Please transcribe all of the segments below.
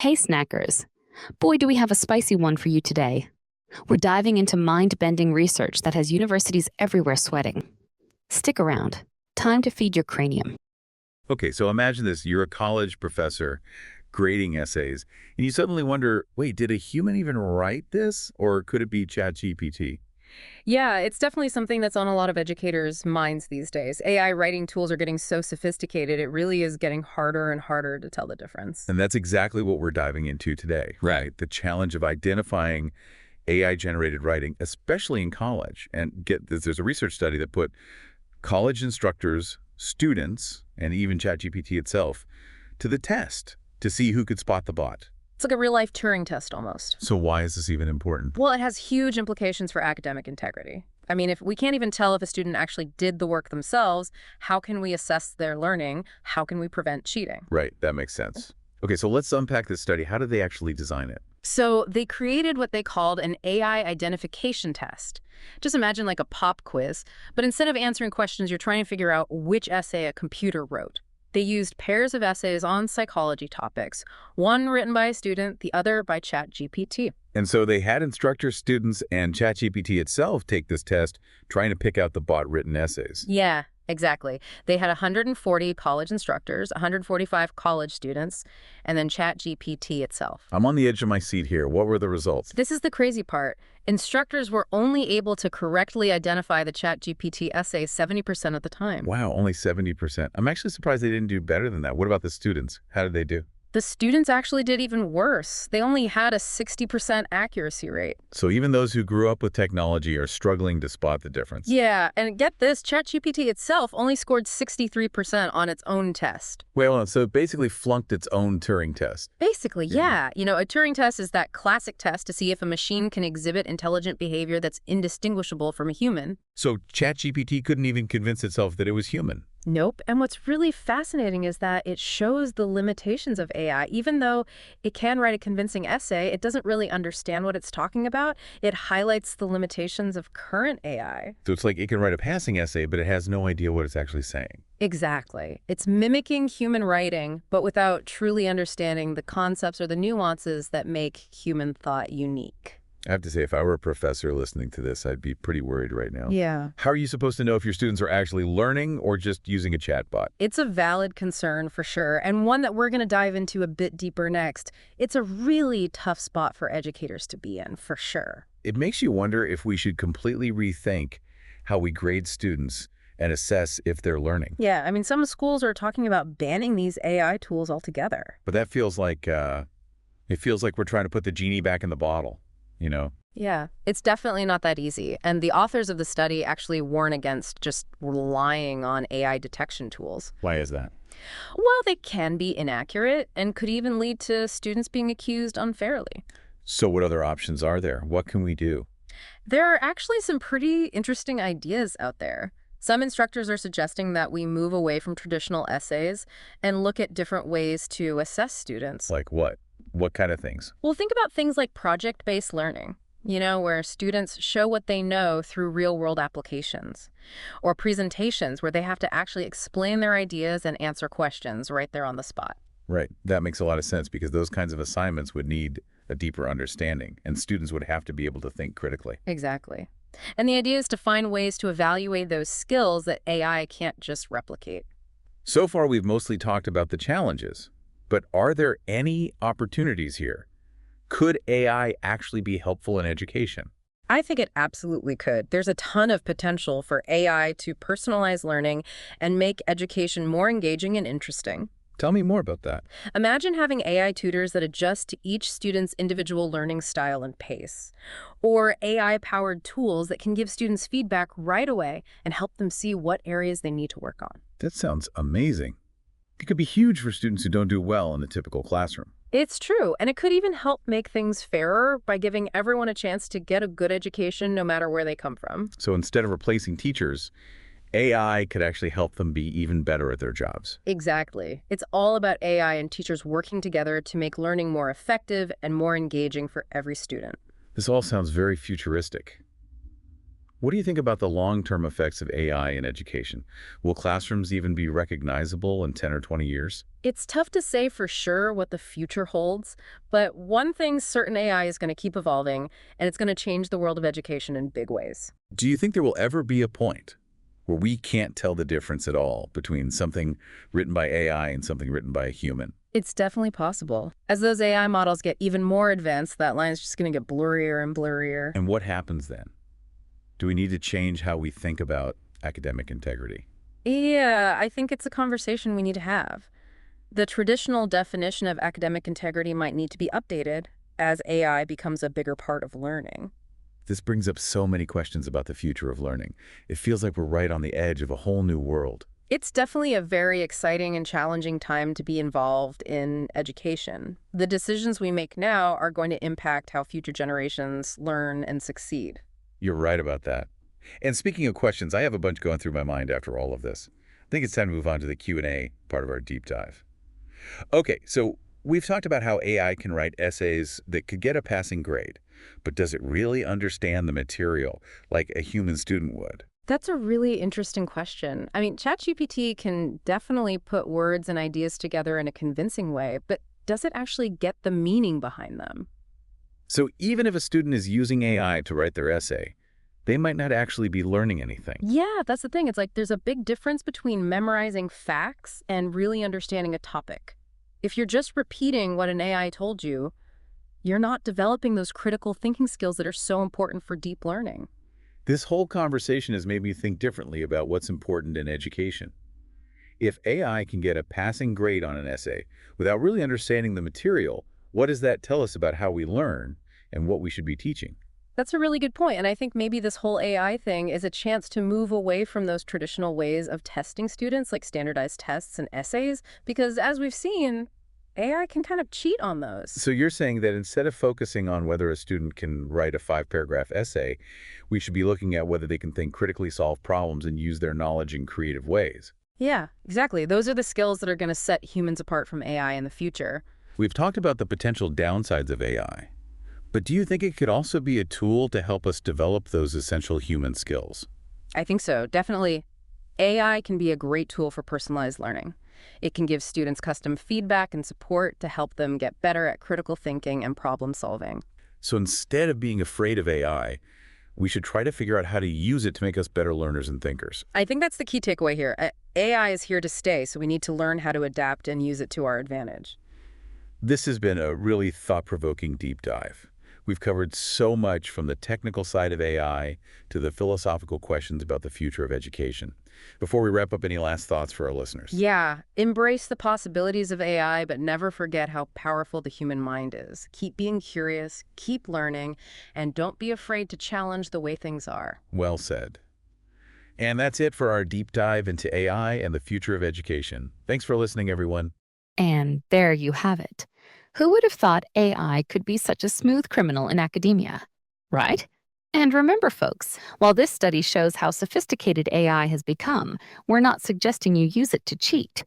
Hey, snackers. Boy, do we have a spicy one for you today. We're diving into mind bending research that has universities everywhere sweating. Stick around. Time to feed your cranium. Okay, so imagine this. You're a college professor grading essays, and you suddenly wonder, wait, did a human even write this? Or could it be ChatGPT? Yeah, it's definitely something that's on a lot of educators' minds these days. AI writing tools are getting so sophisticated, it really is getting harder and harder to tell the difference. And that's exactly what we're diving into today, right? The challenge of identifying AI-generated writing, especially in college. And get this, there's a research study that put college instructors, students, and even ChatGPT itself to the test to see who could spot the bot. It's like a real-life Turing test almost. So why is this even important? Well, it has huge implications for academic integrity. I mean, if we can't even tell if a student actually did the work themselves, how can we assess their learning? How can we prevent cheating? Right, that makes sense. Okay, so let's unpack this study. How did they actually design it? So they created what they called an AI identification test. Just imagine like a pop quiz, but instead of answering questions, you're trying to figure out which essay a computer wrote. They used pairs of essays on psychology topics, one written by a student, the other by ChatGPT. And so they had instructors, students, and ChatGPT itself take this test, trying to pick out the bot-written essays. Yeah, exactly. They had 140 college instructors, 145 college students, and then ChatGPT itself. I'm on the edge of my seat here. What were the results? This is the crazy part. Instructors were only able to correctly identify the ChatGPT essay 70% of the time. Wow, only 70%. I'm actually surprised they didn't do better than that. What about the students? How did they do? The students actually did even worse. They only had a 60% accuracy rate. So even those who grew up with technology are struggling to spot the difference. Yeah, and get this, ChatGPT itself only scored 63% on its own test. Well, so it basically flunked its own Turing test. Basically, yeah. You know, a Turing test is that classic test to see if a machine can exhibit intelligent behavior that's indistinguishable from a human. So ChatGPT couldn't even convince itself that it was human. Nope. And what's really fascinating is that it shows the limitations of AI. Even though it can write a convincing essay, it doesn't really understand what it's talking about. It highlights the limitations of current AI. So it's like it can write a passing essay, but it has no idea what it's actually saying. Exactly. It's mimicking human writing, but without truly understanding the concepts or the nuances that make human thought unique. I have to say, if I were a professor listening to this, I'd be pretty worried right now. Yeah. How are you supposed to know if your students are actually learning or just using a chatbot? It's a valid concern for sure, and one that we're going to dive into a bit deeper next. It's a really tough spot for educators to be in, for sure. It makes you wonder if we should completely rethink how we grade students and assess if they're learning. Yeah, I mean, some schools are talking about banning these AI tools altogether. But that feels like, we're trying to put the genie back in the bottle, you know? Yeah, it's definitely not that easy. And the authors of the study actually warn against just relying on AI detection tools. Why is that? Well, they can be inaccurate and could even lead to students being accused unfairly. So what other options are there? What can we do? There are actually some pretty interesting ideas out there. Some instructors are suggesting that we move away from traditional essays and look at different ways to assess students. Like what? What kind of things? Well, think about things like project-based learning, where students show what they know through real-world applications, or presentations where they have to actually explain their ideas and answer questions right there on the spot. Right. That makes a lot of sense because those kinds of assignments would need a deeper understanding, and students would have to be able to think critically. Exactly. And the idea is to find ways to evaluate those skills that AI can't just replicate. So far, we've mostly talked about the challenges, but are there any opportunities here? Could AI actually be helpful in education? I think it absolutely could. There's a ton of potential for AI to personalize learning and make education more engaging and interesting. Tell me more about that. Imagine having AI tutors that adjust to each student's individual learning style and pace, or AI-powered tools that can give students feedback right away and help them see what areas they need to work on. That sounds amazing. It could be huge for students who don't do well in a typical classroom. It's true, and it could even help make things fairer by giving everyone a chance to get a good education no matter where they come from. So instead of replacing teachers, AI could actually help them be even better at their jobs. Exactly. It's all about AI and teachers working together to make learning more effective and more engaging for every student. This all sounds very futuristic. What do you think about the long-term effects of AI in education? Will classrooms even be recognizable in 10 or 20 years? It's tough to say for sure what the future holds, but one thing's certain: AI is going to keep evolving, and it's going to change the world of education in big ways. Do you think there will ever be a point where we can't tell the difference at all between something written by AI and something written by a human? It's definitely possible. As those AI models get even more advanced, that line's just going to get blurrier and blurrier. And what happens then? Do we need to change how we think about academic integrity? Yeah, I think it's a conversation we need to have. The traditional definition of academic integrity might need to be updated as AI becomes a bigger part of learning. This brings up so many questions about the future of learning. It feels like we're right on the edge of a whole new world. It's definitely a very exciting and challenging time to be involved in education. The decisions we make now are going to impact how future generations learn and succeed. You're right about that. And speaking of questions, I have a bunch going through my mind after all of this. I think it's time to move on to the Q&A part of our deep dive. Okay, so we've talked about how AI can write essays that could get a passing grade, but does it really understand the material like a human student would? That's a really interesting question. I mean, ChatGPT can definitely put words and ideas together in a convincing way, but does it actually get the meaning behind them? So even if a student is using AI to write their essay, they might not actually be learning anything. Yeah, that's the thing. It's like there's a big difference between memorizing facts and really understanding a topic. If you're just repeating what an AI told you, you're not developing those critical thinking skills that are so important for deep learning. This whole conversation has made me think differently about what's important in education. If AI can get a passing grade on an essay without really understanding the material, what does that tell us about how we learn and what we should be teaching? That's a really good point, and I think maybe this whole AI thing is a chance to move away from those traditional ways of testing students, like standardized tests and essays, because as we've seen, AI can kind of cheat on those. So you're saying that instead of focusing on whether a student can write a 5-paragraph essay, we should be looking at whether they can think critically, solve problems, and use their knowledge in creative ways. Yeah, exactly. Those are the skills that are going to set humans apart from AI in the future. We've talked about the potential downsides of AI, but do you think it could also be a tool to help us develop those essential human skills? I think so, definitely. AI can be a great tool for personalized learning. It can give students custom feedback and support to help them get better at critical thinking and problem solving. So instead of being afraid of AI, we should try to figure out how to use it to make us better learners and thinkers. I think that's the key takeaway here. AI is here to stay, so we need to learn how to adapt and use it to our advantage. This has been a really thought-provoking deep dive. We've covered so much from the technical side of AI to the philosophical questions about the future of education. Before we wrap up, any last thoughts for our listeners? Yeah, embrace the possibilities of AI, but never forget how powerful the human mind is. Keep being curious, keep learning, and don't be afraid to challenge the way things are. Well said. And that's it for our deep dive into AI and the future of education. Thanks for listening, everyone. And there you have it. Who would have thought AI could be such a smooth criminal in academia, right? And remember, folks, while this study shows how sophisticated AI has become, we're not suggesting you use it to cheat.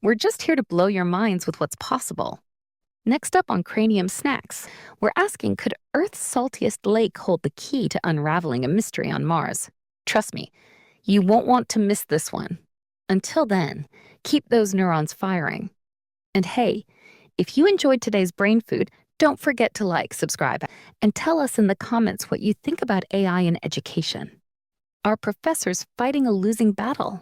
We're just here to blow your minds with what's possible. Next up on Cranium Snacks, we're asking, could Earth's saltiest lake hold the key to unraveling a mystery on Mars? Trust me, you won't want to miss this one. Until then, keep those neurons firing. And hey, if you enjoyed today's brain food, don't forget to like, subscribe, and tell us in the comments what you think about AI in education. Are professors fighting a losing battle?